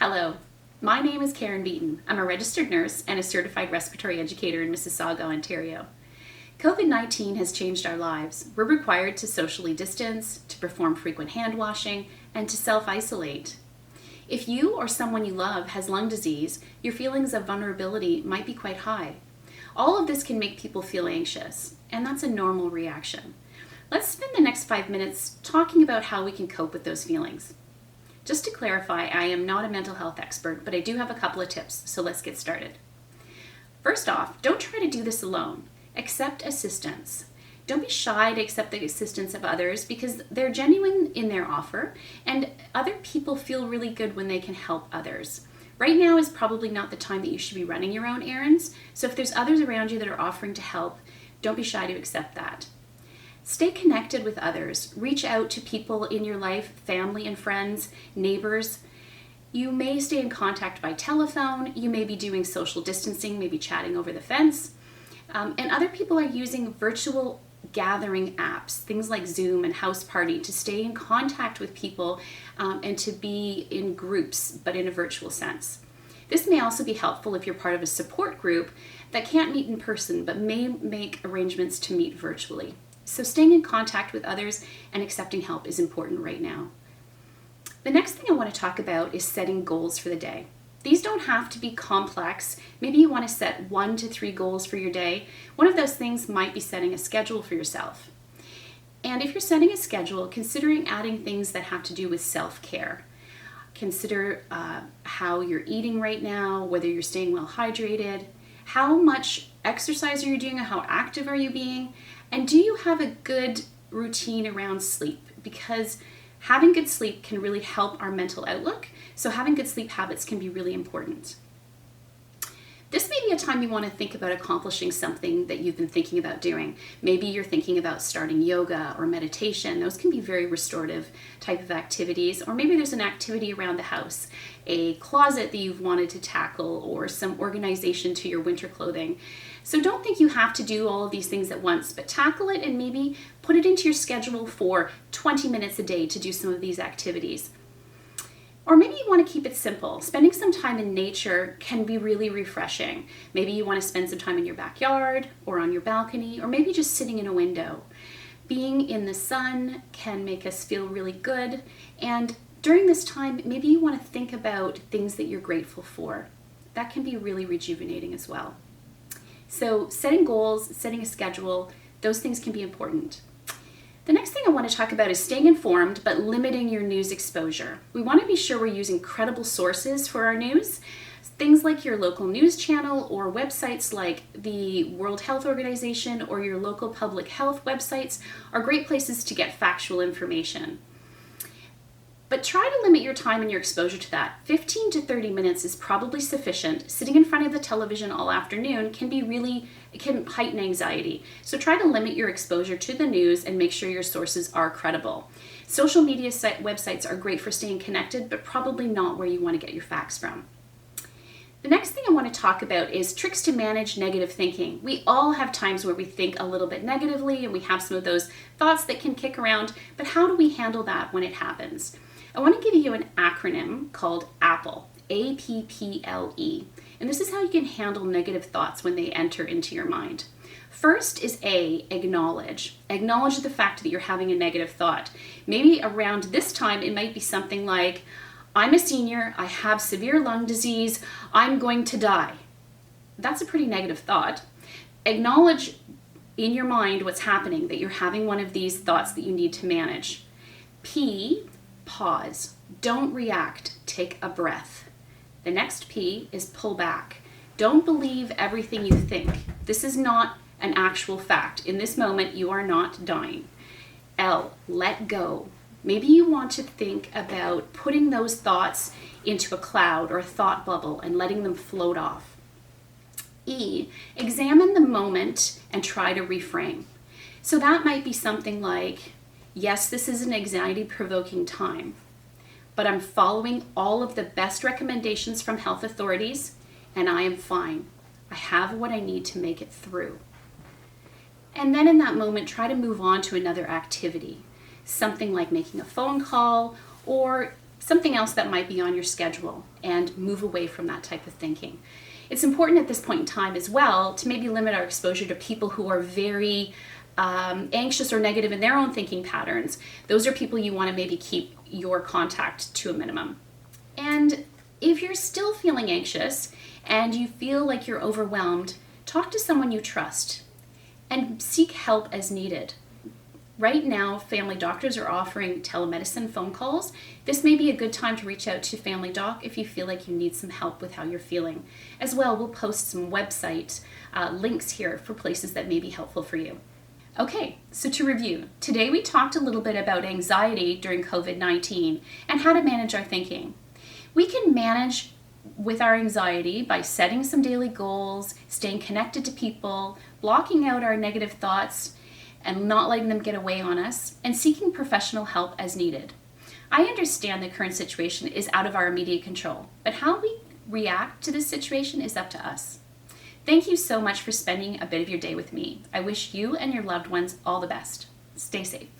Hello, my name is Karen Beaton. I'm a registered nurse and a certified respiratory educator in Mississauga, Ontario. COVID-19 has changed our lives. We're required to socially distance, to perform frequent hand washing, and to self-isolate. If you or someone you love has lung disease, your feelings of vulnerability might be quite high. All of this can make people feel anxious, and that's a normal reaction. Let's spend the next 5 minutes talking about how we can cope with those feelings. Just to clarify, I am not a mental health expert, but I do have a couple of tips, so let's get started. First off, don't try to do this alone. Accept assistance. Don't be shy to accept the assistance of others because they're genuine in their offer, and other people feel really good when they can help others. Right now is probably not the time that you should be running your own errands, so if there's others around you that are offering to help, don't be shy to accept that. Stay connected with others. Reach out to people in your life, family and friends, neighbors. You may stay in contact by telephone. You may be doing social distancing, maybe chatting over the fence. And other people are using virtual gathering apps, things like Zoom and House Party, to stay in contact with people and to be in groups, but in a virtual sense. This may also be helpful if you're part of a support group that can't meet in person, but may make arrangements to meet virtually. So staying in contact with others and accepting help is important right now. The next thing I want to talk about is setting goals for the day. These don't have to be complex. Maybe you want to set 1 to 3 goals for your day. One of those things might be setting a schedule for yourself. And if you're setting a schedule, considering adding things that have to do with self-care. Consider how you're eating right now, whether you're staying well hydrated, how much exercise are you doing, how active are you being, and do you have a good routine around sleep? Because having good sleep can really help our mental outlook, so having good sleep habits can be really important. This may be a time you want to think about accomplishing something that you've been thinking about doing. Maybe you're thinking about starting yoga or meditation. Those can be very restorative type of activities. Or maybe there's an activity around the house, a closet that you've wanted to tackle, or some organization to your winter clothing. So don't think you have to do all of these things at once, but tackle it and maybe put it into your schedule for 20 minutes a day to do some of these activities. Or maybe you want to keep it simple. Spending some time in nature can be really refreshing. Maybe you want to spend some time in your backyard or on your balcony, or maybe just sitting in a window. Being in the sun can make us feel really good, and during this time, maybe you want to think about things that you're grateful for. That can be really rejuvenating as well. So setting goals, setting a schedule, those things can be important. The next thing I want to talk about is staying informed, but limiting your news exposure. We want to be sure we're using credible sources for our news. Things like your local news channel or websites like the World Health Organization or your local public health websites are great places to get factual information. But try to limit your time and your exposure to that. 15 to 30 minutes is probably sufficient. Sitting in front of the television all afternoon can heighten anxiety. So try to limit your exposure to the news and make sure your sources are credible. Social media websites are great for staying connected, but probably not where you want to get your facts from. The next thing I want to talk about is tricks to manage negative thinking. We all have times where we think a little bit negatively and we have some of those thoughts that can kick around, but how do we handle that when it happens? I want to give you an acronym called APPLE, A-P-P-L-E, and this is how you can handle negative thoughts when they enter into your mind. First is A, acknowledge. Acknowledge the fact that you're having a negative thought. Maybe around this time it might be something like, I'm a senior, I have severe lung disease, I'm going to die. That's a pretty negative thought. Acknowledge in your mind what's happening, that you're having one of these thoughts that you need to manage. P, pause. Don't react. Take a breath. The next P is pull back. Don't believe everything you think. This is not an actual fact. In this moment, you are not dying. L, let go. Maybe you want to think about putting those thoughts into a cloud or a thought bubble and letting them float off. E, examine the moment and try to reframe. So that might be something like, yes, this is an anxiety-provoking time, but I'm following all of the best recommendations from health authorities, and I am fine. I have what I need to make it through. And then in that moment, try to move on to another activity. Something like making a phone call or something else that might be on your schedule, and move away from that type of thinking. It's important at this point in time as well to maybe limit our exposure to people who are very anxious or negative in their own thinking patterns. Those are people you want to maybe keep your contact to a minimum. And if you're still feeling anxious and you feel like you're overwhelmed, talk to someone you trust and seek help as needed. Right now, family doctors are offering telemedicine phone calls. This may be a good time to reach out to Family Doc if you feel like you need some help with how you're feeling. As well, we'll post some website links here for places that may be helpful for you. Okay, so to review, today we talked a little bit about anxiety during COVID-19 and how to manage our thinking. We can manage with our anxiety by setting some daily goals, staying connected to people, blocking out our negative thoughts, and not letting them get away on us, and seeking professional help as needed. I understand the current situation is out of our immediate control, but how we react to this situation is up to us. Thank you so much for spending a bit of your day with me. I wish you and your loved ones all the best. Stay safe.